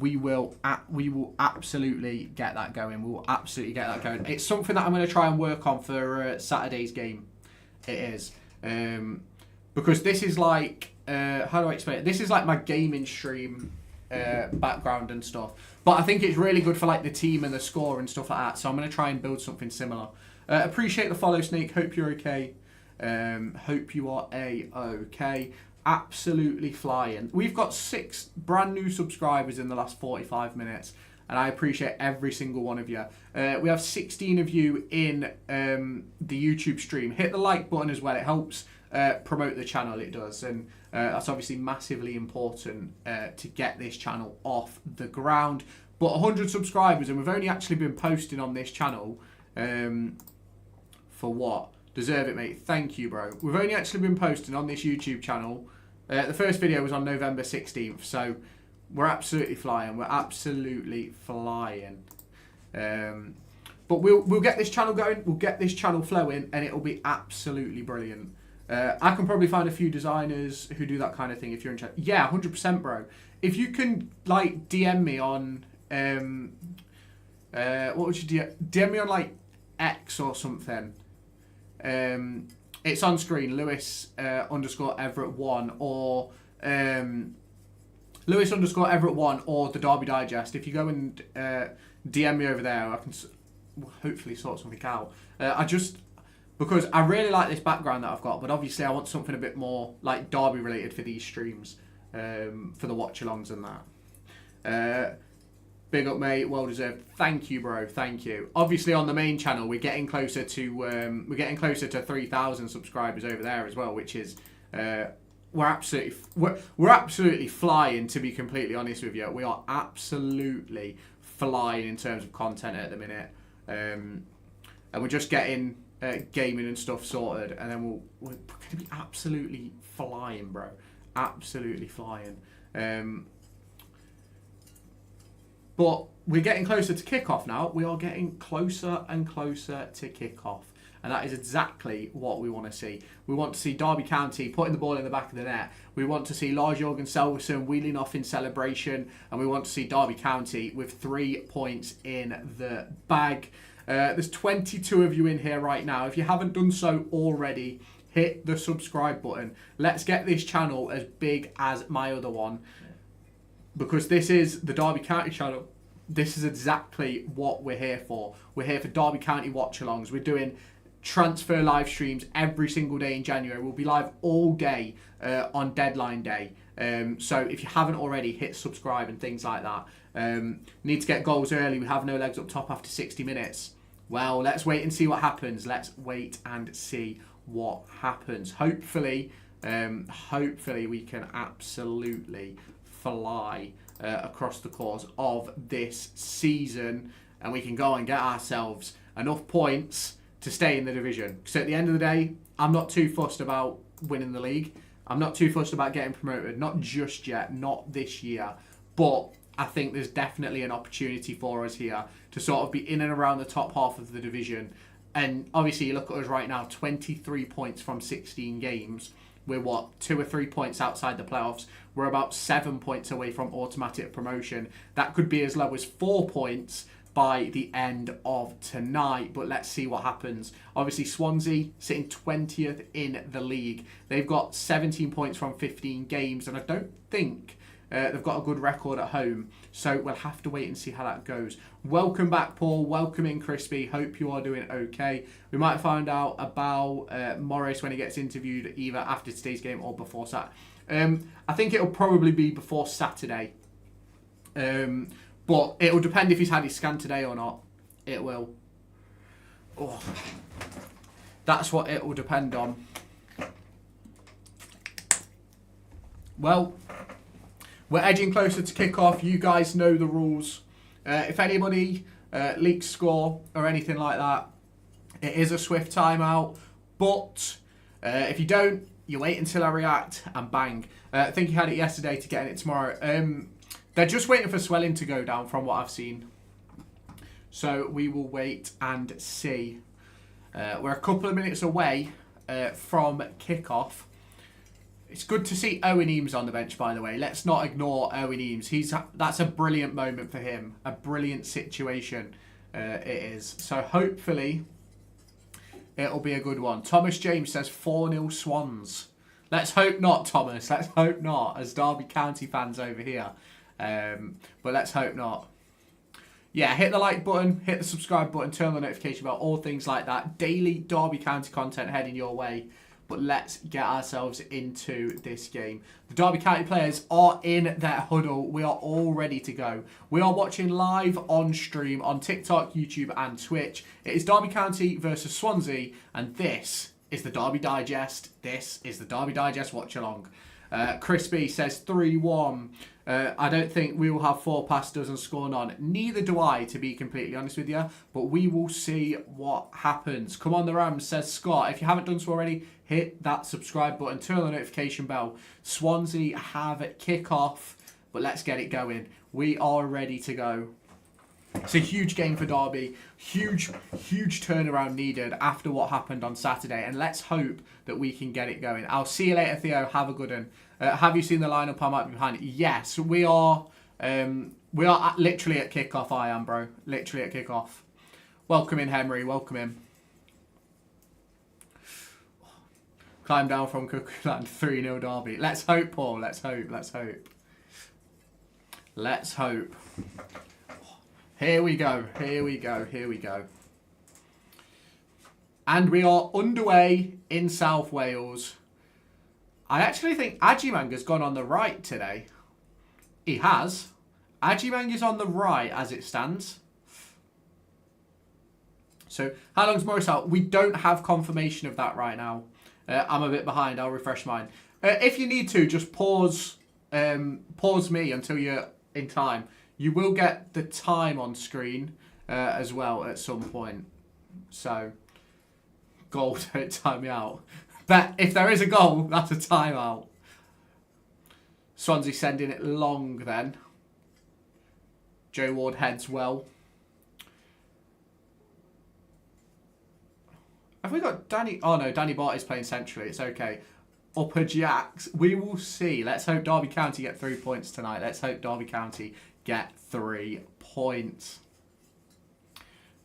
we will absolutely get that going. We will absolutely get that going. It's something that I'm going to try and work on for Saturday's game. It is. Because this is like, how do I explain it? This is like my gaming stream background and stuff. But I think it's really good for like the team and the score and stuff like that. So I'm going to try and build something similar. Appreciate the follow, Snake. Hope you're okay. Hope you are A-okay. Absolutely flying. We've got 6 brand new subscribers in the last 45 minutes. And I appreciate every single one of you. We have 16 of you in the YouTube stream. Hit the like button as well. It helps promote the channel. It does. And that's obviously massively important to get this channel off the ground. But 100 subscribers, and we've only actually been posting on this channel for what? Deserve it, mate. Thank you, bro. We've only actually been posting on this YouTube channel. The first video was on November 16th. So we're absolutely flying. We're absolutely flying. But we'll get this channel going. We'll get this channel flowing, and it'll be absolutely brilliant. I can probably find a few designers who do that kind of thing if you're interested. Yeah, 100%, bro. If you can like DM me on what would you DM me on like X or something. It's on screen. Lewis _ Everett 1 or Lewis _ Everett 1 or the Derby Digest. If you go and DM me over there, I can hopefully sort something out. Because I really like this background that I've got, but obviously I want something a bit more like Derby related for these streams, for the watch-alongs and that. Big up, mate. Well deserved. Thank you, bro. Thank you. Obviously on the main channel, we're getting closer to 3,000 subscribers over there as well, which is we're absolutely flying, to be completely honest with you. We are absolutely flying in terms of content at the minute, and we're just getting gaming and stuff sorted, and then we're going to be absolutely flying, bro. Absolutely flying. But we're getting closer to kickoff now. We are getting closer and closer to kickoff. And that is exactly what we want to see. We want to see Derby County putting the ball in the back of the net. We want to see Lars Jørgen Selverson wheeling off in celebration. And we want to see Derby County with 3 points in the bag. There's 22 of you in here right now. If you haven't done so already, hit the subscribe button. Let's get this channel as big as my other one. Because this is the Derby County channel. This is exactly what we're here for. We're here for Derby County watch-alongs. We're doing transfer live streams every single day in January. We'll be live all day on deadline day. So if you haven't already, hit subscribe and things like that. Need to get goals early. We have no legs up top after 60 minutes. Well, let's wait and see what happens. Let's wait and see what happens. Hopefully we can absolutely fly across the course of this season. and we can go and get ourselves enough points to stay in the division. So at the end of the day, I'm not too fussed about winning the league. I'm not too fussed about getting promoted. Not just yet, not this year. But I think there's definitely an opportunity for us here to sort of be in and around the top half of the division. And obviously, you look at us right now, 23 points from 16 games. We're 2 or 3 points outside the playoffs. We're about 7 points away from automatic promotion. That could be as low as 4 points by the end of tonight, but let's see what happens. Obviously, Swansea sitting 20th in the league. They've got 17 points from 15 games, and I don't think they've got a good record at home, so we'll have to wait and see how that goes. Welcome back, Paul. Welcome in, Crispy. Hope you are doing okay. We might find out about Morris when he gets interviewed either after today's game or before Saturday. I think it'll probably be before Saturday. But it'll depend if he's had his scan today or not. It will. Oh, that's what it will depend on. Well, we're edging closer to kick-off. You guys know the rules. If anybody leaks score or anything like that, it is a swift timeout. But if you don't, you wait until I react and bang. I think he had it yesterday to get it tomorrow. They're just waiting for swelling to go down from what I've seen. So we will wait and see. We're a couple of minutes away from kickoff. It's good to see Owen Eames on the bench, by the way. Let's not ignore Owen Eames. That's a brilliant moment for him. A brilliant situation it is. So hopefully it'll be a good one. Thomas James says 4-0 Swans. Let's hope not, Thomas. Let's hope not, as Derby County fans over here. But let's hope not. Yeah, hit the like button, hit the subscribe button, turn on the notification bell, all things like that. Daily Derby County content heading your way. But let's get ourselves into this game. The Derby County players are in their huddle. We are all ready to go. We are watching live on stream on TikTok, YouTube and Twitch. It is Derby County versus Swansea, and this is the Derby Digest. This is the Derby Digest watch along. Crispy says 3-1. I don't think we will have 4 past dozen scored on. Neither do I, to be completely honest with you. But we will see what happens. Come on, the Rams, says Scott. If you haven't done so already, hit that subscribe button. Turn on the notification bell. Swansea have kick-off. But let's get it going. We are ready to go. It's a huge game for Derby. Huge turnaround needed after what happened on Saturday. And let's hope that we can get it going. I'll see you later, Theo. Have a good one. Have you seen the lineup? I might be behind. Yes, we are. We are literally at kickoff. I am, bro. Literally at kickoff. Welcome in, Henry. Welcome in. Climb down from Cuckooland. 3-0 Derby. Let's hope, Paul. Let's hope. Let's hope. Let's hope. Here we go. Here we go. Here we go. And we are underway in South Wales. I actually think Ajimanga's gone on the right today. He has. Ajimanga's on the right as it stands. So, how long's Morris out? We don't have confirmation of that right now. I'm a bit behind. I'll refresh mine. If you need to, just pause me until you're in time. You will get the time on screen as well at some point. So, goal, don't time me out. But if there is a goal, that's a timeout. Swansea sending it long then. Joe Ward heads well. Have we got Danny? Oh no, Danny Bart is playing centrally. It's okay. Upper Jacks. We will see. Let's hope Derby County get 3 points tonight. Let's hope Derby County get 3 points.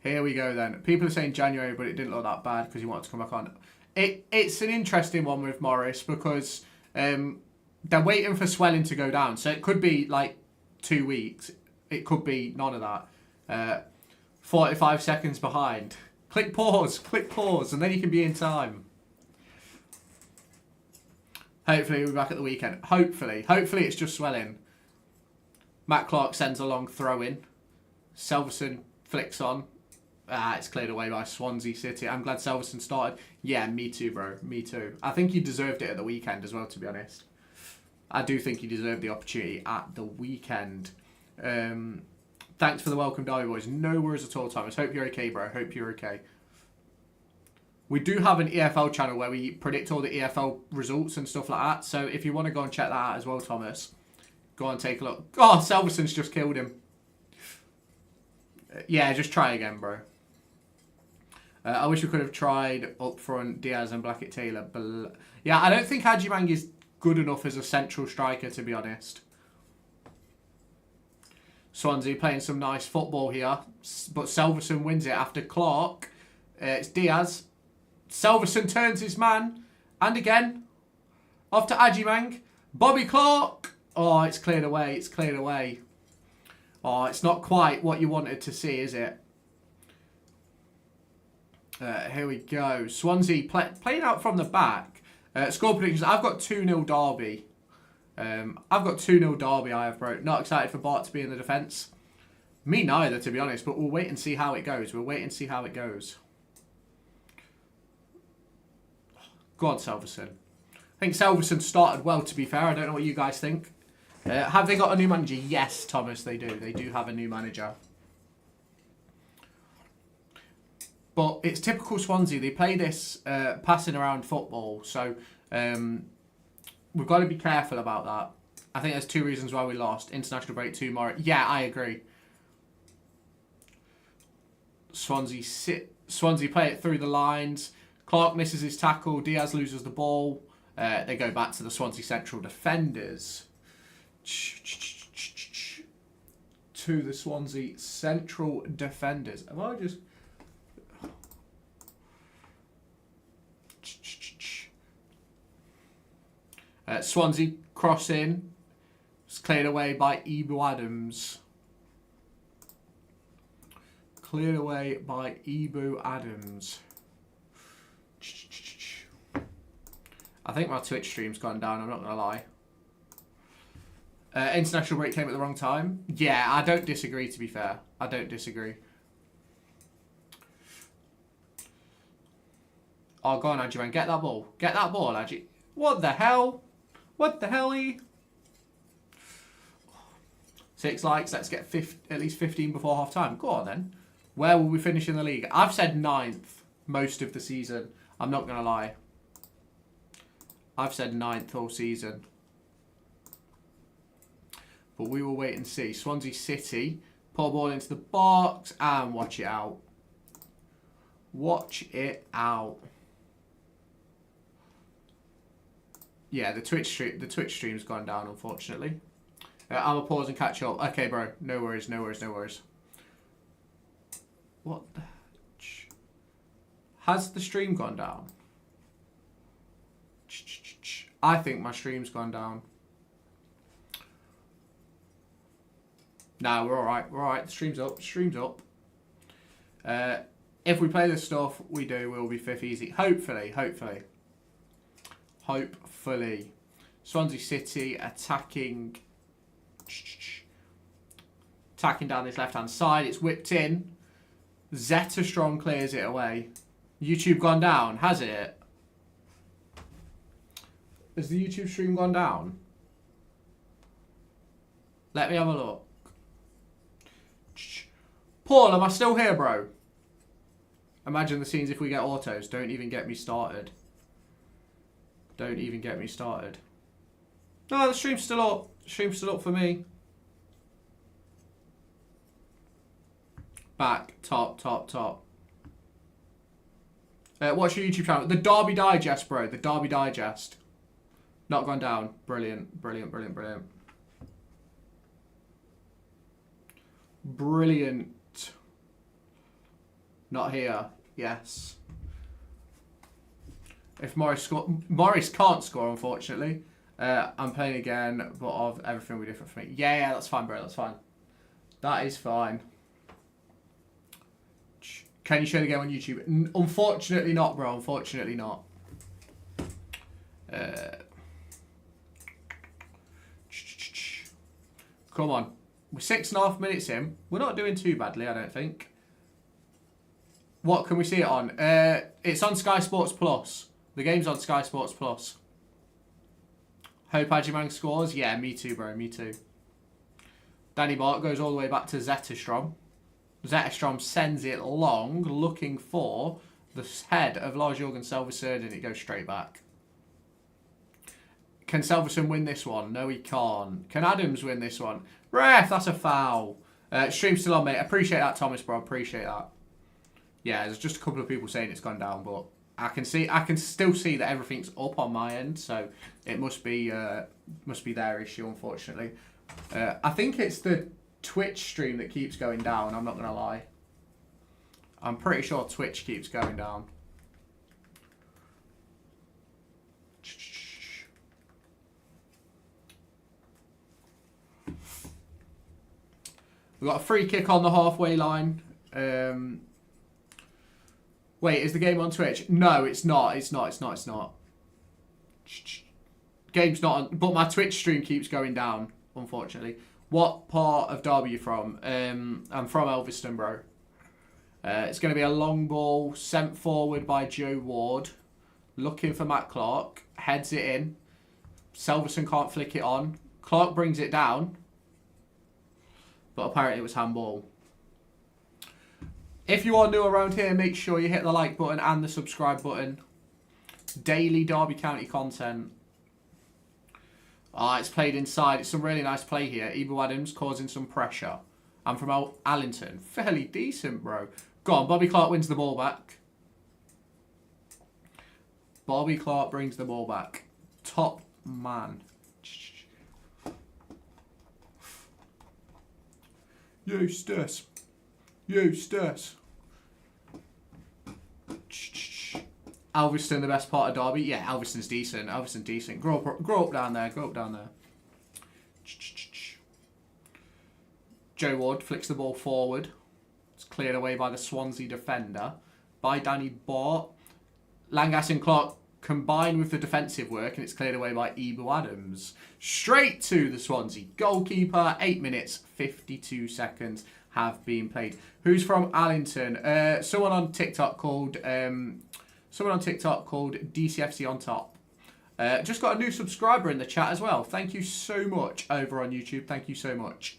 Here we go then. People are saying January, but it didn't look that bad because he wanted to come back on. It's an interesting one with Morris because they're waiting for swelling to go down. So it could be like 2 weeks. It could be none of that. 45 seconds behind. Click pause, and then you can be in time. Hopefully we'll be back at the weekend. Hopefully it's just swelling. Matt Clark sends a long throw in. Selverson flicks on. It's cleared away by Swansea City. I'm glad Selverson started. Yeah, me too, bro. Me too. I think he deserved it at the weekend as well, to be honest. I do think he deserved the opportunity at the weekend. Thanks for the welcome, Derby boys. No worries at all, Thomas. Hope you're okay, bro. Hope you're okay. We do have an EFL channel where we predict all the EFL results and stuff like that. So if you want to go and check that out as well, Thomas, go and take a look. Oh, Selverson's just killed him. Yeah, just try again, bro. I wish we could have tried up front Diaz and Blackett Taylor. But yeah, I don't think Adjumang is good enough as a central striker, to be honest. Swansea playing some nice football here. But Selverson wins it after Clark. It's Diaz. Selverson turns his man. And again. Off to Adjumang. Bobby Clark. Oh, it's cleared away. It's cleared away. Oh, it's not quite what you wanted to see, is it? Here we go. Swansea playing out from the back. Score predictions. I've got 2-0 Derby. I've got 2-0 Derby, I have, bro. Not excited for Bart to be in the defence. Me neither, to be honest. But we'll wait and see how it goes. We'll wait and see how it goes. Go on, Selverson. I think Selverson started well, to be fair. I don't know what you guys think. Have they got a new manager? Yes, Thomas, they do. They do have a new manager. But it's typical Swansea. They play this passing around football. So we've got to be careful about that. I think there's 2 reasons why we lost. International break, 2 more. Yeah, I agree. Swansea play it through the lines. Clark misses his tackle. Diaz loses the ball. They go back to the Swansea central defenders. To the Swansea central defenders. Have I just... Swansea cross in. It's cleared away by Ibu Adams. Cleared away by Ibu Adams. I think my Twitch stream's gone down, I'm not going to lie. International break came at the wrong time. Yeah, I don't disagree, to be fair. I don't disagree. Oh, go on, Adjumang. Get that ball. Get that ball, Adji. What the hell? What the hell, E? 6 likes. Let's get at least 15 before half time. Go on, then. Where will we finish in the league? I've said 9th most of the season. I'm not going to lie. I've said 9th all season. But we will wait and see. Swansea City. Pull ball into the box. And watch it out. Watch it out. Yeah, the Twitch stream's gone down, unfortunately. I'm a pause and catch up. Okay, bro. No worries, no worries, no worries. What the... Has the stream gone down? I think my stream's gone down. Nah, we're alright. We're alright. The stream's up. Stream's up. If we play this stuff, we do. We'll be 5th easy. Hopefully. Hopefully. Hopefully. Swansea City attacking down this left-hand side. It's whipped in. Zeta Strong clears it away. YouTube gone down, has it? Has the YouTube stream gone down? Let me have a look. Paul, am I still here, bro? Imagine the scenes if we get autos. Don't even get me started. Don't even get me started. No, the stream's still up. The stream's still up for me. Back. Top. What's your YouTube channel? The Derby Digest, bro. The Derby Digest. Not gone down. Brilliant. Brilliant. Not here. Yes. If Morris can't score, unfortunately. I'm playing again, but of everything will be different for me. Yeah, that's fine, bro. That's fine. That is fine. Can you show the game on YouTube? Unfortunately not, bro. Unfortunately not. Come on. We're 6.5 minutes in. We're not doing too badly, I don't think. What can we see it on? It's on Sky Sports Plus. The game's on Sky Sports Plus. Hope Adjumang scores. Yeah, me too, bro. Me too. Danny Bart goes all the way back to Zetterstrom. Zetterstrom sends it long, looking for the head of Lars Jørgen Selvesund, and it goes straight back. Can Selvesund win this one? No, he can't. Can Adams win this one? Ref, that's a foul. Stream's still on, mate. Appreciate that, Thomas, bro. Appreciate that. Yeah, there's just a couple of people saying it's gone down, but I can still see that everything's up on my end, so it must be their issue, unfortunately. I think it's the Twitch stream that keeps going down. I'm not gonna lie. I'm pretty sure Twitch keeps going down. We've got a free kick on the halfway line. Wait, is the game on Twitch? No, it's not. It's not. Game's not on, but my Twitch stream keeps going down, unfortunately. What part of Derby are you from? I'm from Elviston, bro. It's going to be a long ball sent forward by Joe Ward. Looking for Matt Clark. Heads it in. Selvesund can't flick it on. Clark brings it down. But apparently it was handball. If you are new around here, make sure you hit the like button and the subscribe button. Daily Derby County content. It's played inside. It's some really nice play here. Ibu Adams causing some pressure. I'm from Allington. Fairly decent, bro. Go on, Bobby Clark wins the ball back. Bobby Clark brings the ball back. Top man. Eustace. Elviston, the best part of Derby? Yeah, Elviston's decent. Decent. Grow up down there. Joe Ward flicks the ball forward. It's cleared away by the Swansea defender. By Danny Bart. Langas and Clark combine with the defensive work, and it's cleared away by Ibu Adams. Straight to the Swansea goalkeeper. 8 minutes, 52 seconds have been played. Who's from Allington? Someone on TikTok called DCFC on top. Just got a new subscriber in the chat as well. Thank you so much over on YouTube. Thank you so much.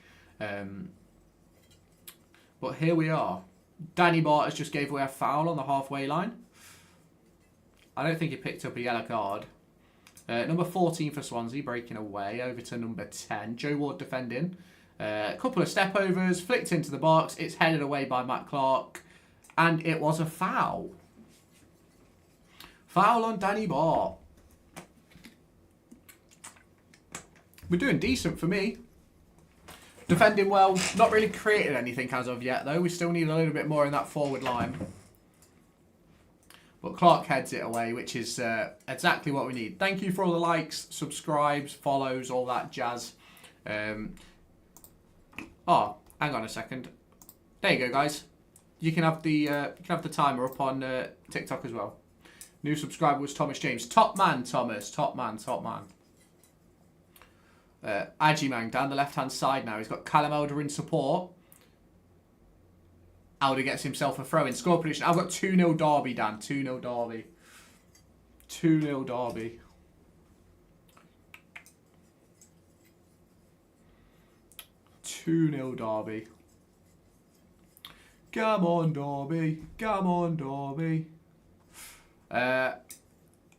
But here we are. Danny Bart has just gave away a foul on the halfway line. I don't think he picked up a yellow card. Number 14 for Swansea, breaking away over to number 10. Joe Ward defending. A couple of step overs, flicked into the box. It's headed away by Matt Clark. And it was a foul. Foul on Danny Bart. We're doing decent for me. Defending well. Not really created anything as of yet, though. We still need a little bit more in that forward line. But Clark heads it away, which is exactly what we need. Thank you for all the likes, subscribes, follows, all that jazz. Oh, hang on a second. There you go, guys. You can have the timer up on TikTok as well. New subscriber was Thomas James. Top man, Thomas. Top man. Ajimang down the left-hand side now. He's got Callum Elder in support. Elder gets himself a throw in. Score prediction. I've got 2-0 Derby, Dan. 2-0 Derby. 2-0 Derby. Come on, Derby.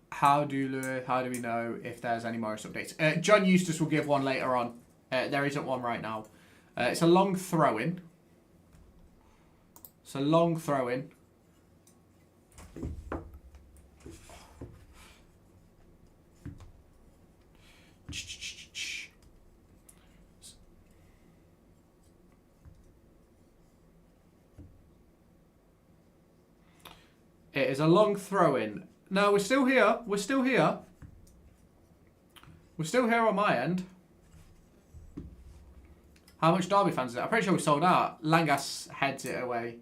How do we know if there's any Morris updates? John Eustace will give one later on. There isn't one right now. It's a long throw-in. It is a long throw-in. No, we're still here. We're still here on my end. How much Derby fans is it? I'm pretty sure we sold out. Langas heads it away.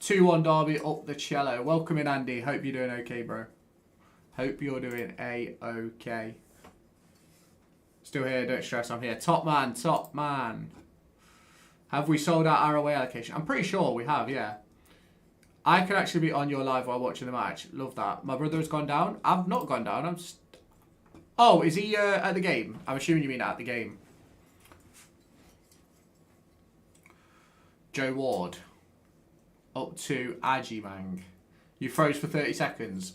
2-1 Derby up the cello. Welcome in, Andy. Hope you're doing okay, bro. Hope you're doing A-okay. Still here, don't stress, I'm here. Top man. Have we sold out our away allocation? I'm pretty sure we have, yeah. I can actually be on your live while watching the match. Love that. My brother has gone down. I've not gone down. I'm just... Oh, is he at the game? I'm assuming you mean at the game. Joe Ward. Up to Ajimang. You froze for 30 seconds.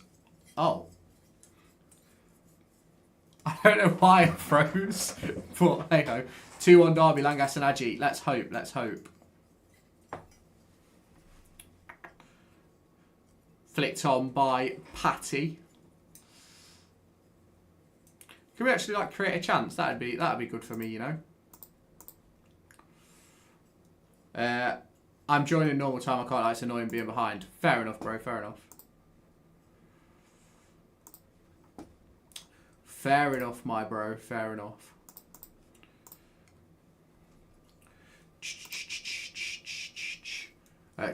Oh. I don't know why I froze. But hey ho. 2-1 Derby, Langas and Aji. Let's hope. Let's hope. Flicked on by Patty. Can we actually like create a chance? That'd be good for me, you know. I'm joining normal time. I can't like it's annoying being behind. Fair enough, bro. Fair enough. Fair enough, my bro. Fair enough.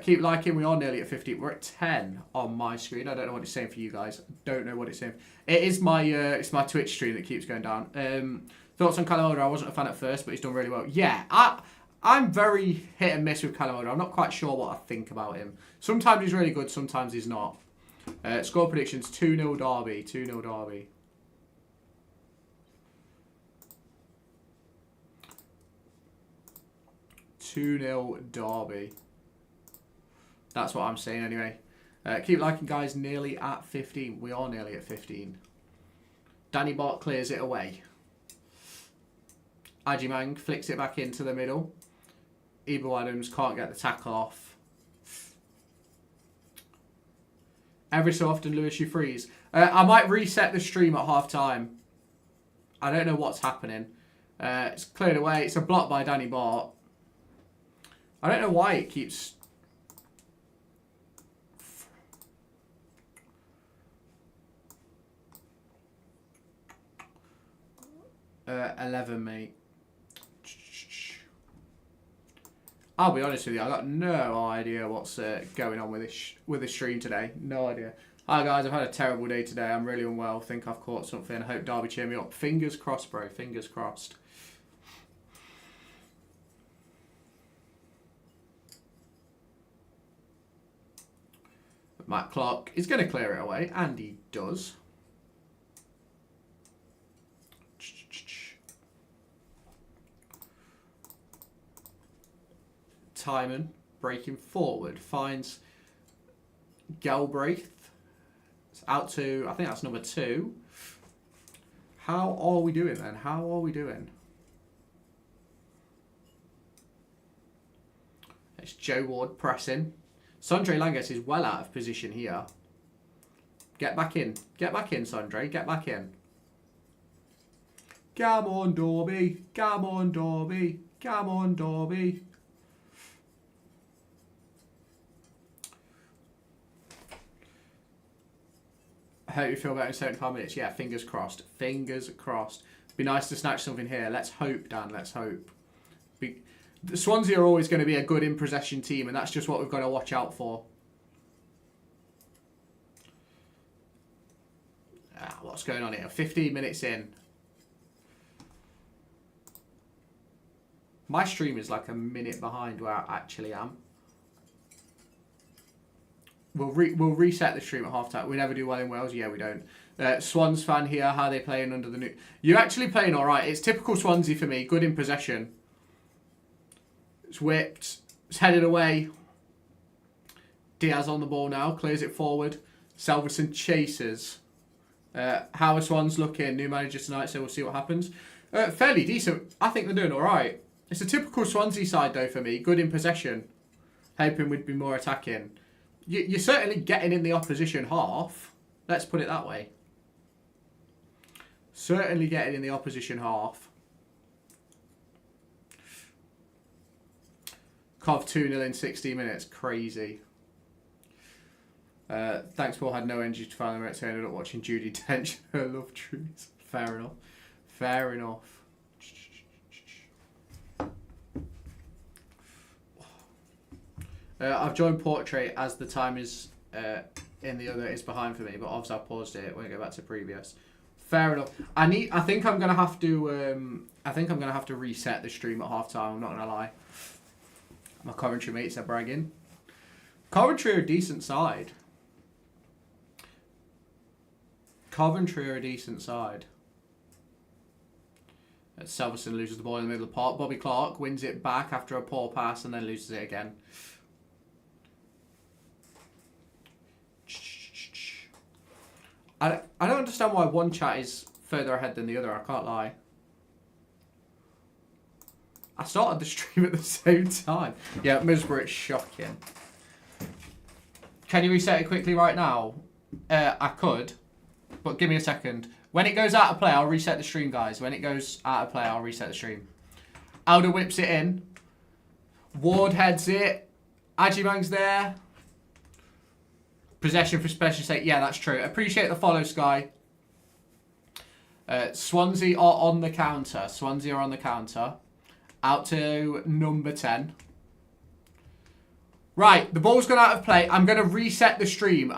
Keep liking. We are nearly at 50. We're at 10 on my screen. I don't know what it's saying for you guys. Don't know what it's saying. It is my it's my Twitch stream that keeps going down. Thoughts on Callum Oda? I wasn't a fan at first, but he's done really well. Yeah, I'm very hit and miss with Callum Oda. I'm not quite sure what I think about him. Sometimes he's really good. Sometimes he's not. Score predictions: 2-0 Derby. 2-0 Derby. Derby. That's what I'm saying anyway. Keep liking, guys. Nearly at 15. We are nearly at 15. Danny Bart clears it away. Ajimang flicks it back into the middle. Ebo Adams can't get the tackle off. Every so often, Lewis, you freeze. I might reset the stream at half time. I don't know what's happening. It's cleared away. It's a block by Danny Bart. I don't know why it keeps... 11, mate. I'll be honest with you, I got no idea what's going on with this stream today. No idea. Hi guys, I've had a terrible day today. I'm really unwell. Think I've caught something. I hope Derby cheer me up. Fingers crossed, bro. Fingers crossed. Matt Clark is going to clear it away, and he does. Timon breaking forward finds Galbraith. It's out to, I think that's number 2. How are we doing then? How are we doing? It's Joe Ward pressing. Sondre Langes is well out of position here. Get back in. Get back in, Sondre. Get back in. Come on, Derby. Come on, Derby. Come on, Derby. I hope you feel better in 75 minutes. Yeah, fingers crossed. Fingers crossed. Be nice to snatch something here. Let's hope, Dan. Let's hope. The Swansea are always going to be a good in-possession team, and that's just what we've got to watch out for. What's going on here? 15 minutes in. My stream is like a minute behind where I actually am. We'll reset the stream at half-time. We never do well in Wales. Yeah, we don't. Swans fan here. How are they playing under the new... You're actually playing all right. It's typical Swansea for me. Good in possession. It's whipped. It's headed away. Diaz on the ball now. Clears it forward. Salverson chases. How are Swans looking? New manager tonight, so we'll see what happens. Fairly decent. I think they're doing all right. It's a typical Swansea side, though, for me. Good in possession. Hoping we'd be more attacking. You're certainly getting in the opposition half. Let's put it that way. Certainly getting in the opposition half. Cov 2-0 in 60 minutes. Crazy. Thanks, Paul. Had no energy to find the right, so I ended up watching Judy Dench. Her love trees. Fair enough. Fair enough. I've joined portrait as the time is in the other is behind for me, but obviously I paused it when I go back to previous. Fair enough. I think I'm gonna have to reset the stream at half time. I'm not gonna lie. My Coventry mates are bragging. Coventry are a decent side. Selverson loses the ball in the middle of the park. Bobby Clark wins it back after a poor pass and then loses it again. I don't understand why one chat is further ahead than the other, I can't lie. I started the stream at the same time. Yeah, Middlesbrough, it's shocking. Can you reset it quickly right now? I could, but give me a second. When it goes out of play, I'll reset the stream, guys. When it goes out of play, I'll reset the stream. Alder whips it in. Ward heads it. Ajimang's there. Possession for special sake. Yeah, that's true. Appreciate the follow, Sky. Swansea are on the counter. Swansea are on the counter. Out to number 10. Right, the ball's gone out of play. I'm going to reset the stream.